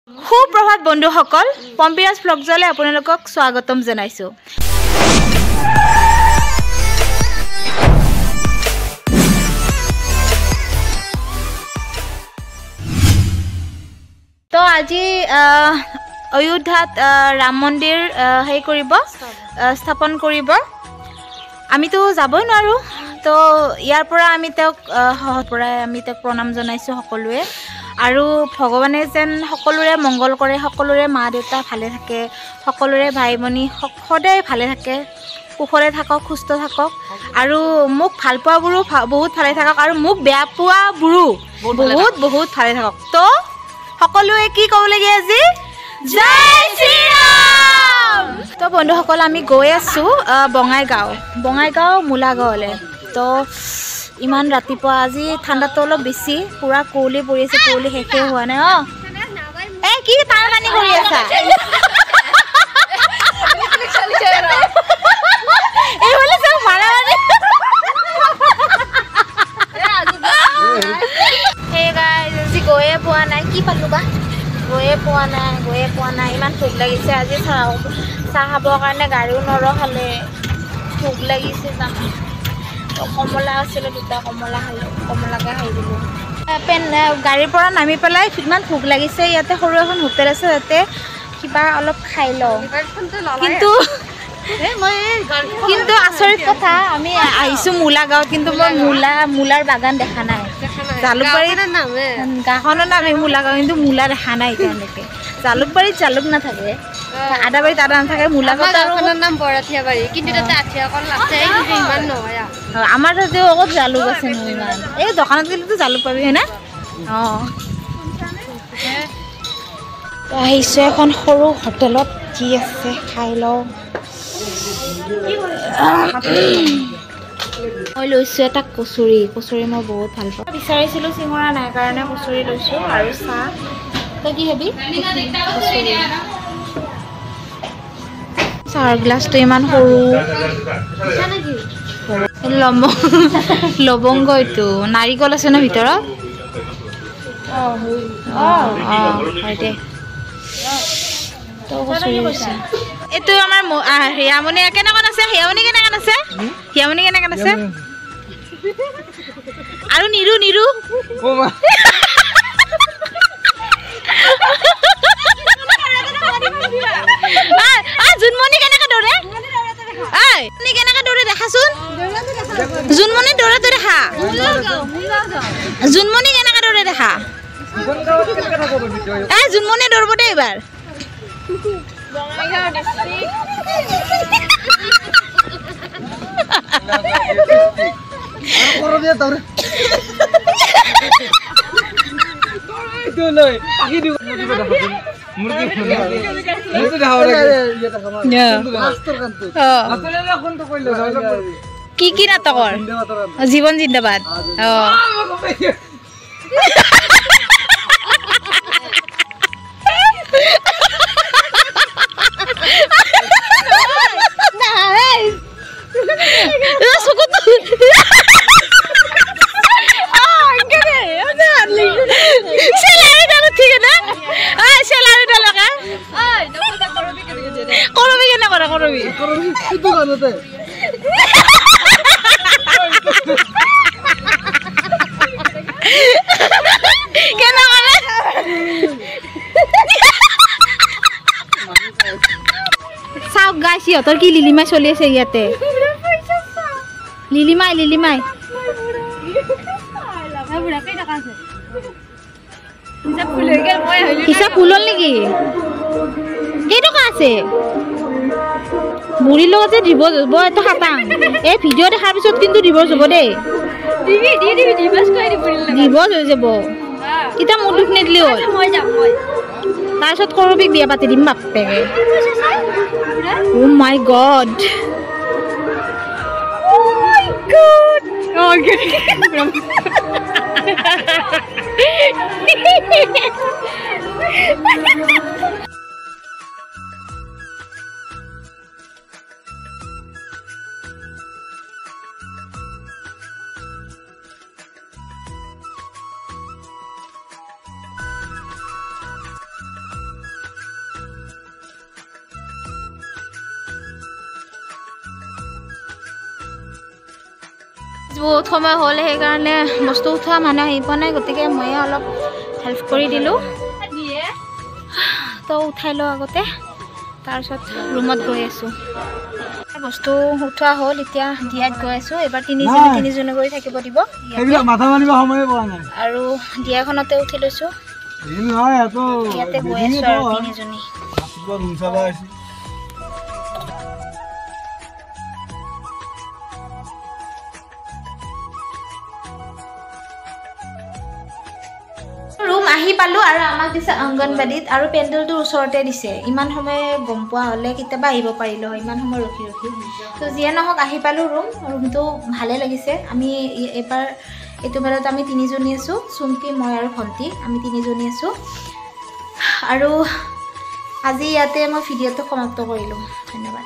সুপ্ৰভাত বন্ধুসকল, পম্পিৰাজ ব্লগজলৈ আপোনালোকক স্বাগতম জনাইছো। তো আজি অযোধ্যাত ৰাম মন্দিৰ স্থাপন কৰিব। আমিতো যাবই নোৱাৰো, তো ইয়াৰ পৰা আমি তেওঁক প্ৰণাম জনাইছো সকলোৱে। আৰু ভগৱানে যেন সকলোৰে মংগল কৰে, সকলোৰে মা দেউতা ভালে থাকে, সকলোৰে ভাই ভনী সদায় ভালে থাকে, সুখৰে থাকক, সুস্থ থাকক। আৰু মোক ভাল পোৱাবোৰো বহুত ভালে থাকক, আৰু মোক বেয়া পোৱাবোৰো বহুত ভালে থাকক। তো সকলোৱে কি ক'বলগীয়া আজি? জয় শ্ৰীৰাম। তো বন্ধুসকল, আমি গৈ আছো বঙাইগাঁও মূলাগাঁৱলৈ। তো ইমান ৰাতিপুৱা, আজি ঠাণ্ডাটো অলপ বেছি, পুৰা কুঁৱলী পৰি আছে, কুঁৱলী শেষে হোৱা নাই। কি তাৰ পানী কৰি আছা? গৈয়ে পোৱা নাই, কি পালো বা, গৈয়ে পোৱা নাই। ইমান ভোক লাগিছে আজি। চাহ খাবৰ কাৰণে গাড়ীও নৰখালে, ভোক লাগিছে। কমলা আছিলে, দুটা কমলা খালোঁ, কমলাকে খাই দিলোঁ। গাড়ীৰ পৰা নামি পেলাই ইমান ভোক লাগিছে। ইয়াতে সৰু এখন হোটেল আছে, তাতে কিবা অলপ খাই লওঁ। কিন্তু আচৰিত কথা, আমি আহিছোঁ মূলাগাঁৱত, কিন্তু মই মূলাৰ বাগান দেখা নাই। জালুকবাৰীত গাঁওখনৰ নামে মূলাগাঁও, কিন্তু মূলা দেখা নাই এতিয়ালৈকে। জালুকবাৰীত জালুক নাথাকে, আদাবাৰীত আদা নাথাকে, মূলাগাঁৱত নাম বৰাঠিয়াবাৰী, কিন্তু তাতে আঠিয়া কল আছে, ইমান নহয়। আমাৰ তাতে অকল জালুক আছে ন, ইমান এই দোকানত গ'লেতো জালুক পাবি, হয় না? অঁ, আহিছোঁ এখন সৰু হোটেলত, কি আছে খাই লওঁ। মই লৈছোঁ এটা কচুৰি মই বহুত ভাল পাওঁ। বিচাৰিছিলোঁ চিঙৰা নাই কাৰণে কচুৰি লৈছোঁ, আৰু চাহ। তই কি খাবি? চাহৰ গ্লাছটো ইমান সৰু। লৱংগ, এইটো নাৰিকল আছে ন ভিতৰত। হয় দে। এইটো আমাৰ হিয়ামণি কেনেকৈ আছে? হিয়ামণি কেনেকৈ আছে? আৰু নিৰু জোনমণি কেনেকৈ দৌৰে? কেনেকৈ দৌৰে দেখাচোন। জোনমণি দৌৰে, তই দেখা। জোনমণি কেনেকৈ দৌৰে দেখা। জোনমণি দৌৰিব দেই এইবাৰ। কি নাটকৰ? জীৱন জিন্দাবাদ। চাওক গাই, সিহঁতৰ কি লিলিমাই চলি আছে ইয়াতে। লিলিমাই হিচাপ ভুল হ'ল নেকি? কেইটকা আছে? বুঢ়ীৰ লগত যে দিব যাব, এইটো খাটাং। এই ভিডিঅ' দেখাৰ পিছত কিন্তু দিব যাব দেই, দিব হৈ যাব। এতিয়া মোৰ দুখ নিদিলি হ'ল, তাৰপিছত কৰবিক বিয়া পাতি দিম বাপেকে। Oh my God. বহুত সময় হ'ল সেইকাৰণে বস্তু উঠোৱা মানুহ আহি পোৱা নাই গতিকে ময়ে অলপ হেল্প কৰি দিলোঁ তো উঠাই লওঁ আগতে তাৰপিছত ৰুমত গৈ আছোঁ বস্তু উঠোৱা হ'ল এতিয়া দিয়াত গৈ আছোঁ এবাৰ তিনিজনে কৰি থাকিব দিব আৰু দিয়াখনতে উঠি লৈছোঁ ইয়াতে গৈ আছোঁ আৰু তিনিজনী ৰুম আহি পালোঁ আৰু আমাক দিছে অংগনবাদীত আৰু পেণ্ডেলটোৰ ওচৰতে দিছে ইমান সময় গম পোৱা হ'লে কেতিয়াবা আহিব পাৰিলোঁ হয় ইমান সময় ৰখি তো যিয়ে নহওক আহি পালোঁ ৰুমটো ভালে লাগিছে আমি এইবাৰ এইটো বাৰত আমি তিনিজনী আছোঁ চুমকি মই আৰু ভণ্টি আমি তিনিজনী আছোঁ আৰু আজি ইয়াতে মই ভিডিঅ'টো সমাপ্ত কৰিলোঁ ধন্যবাদ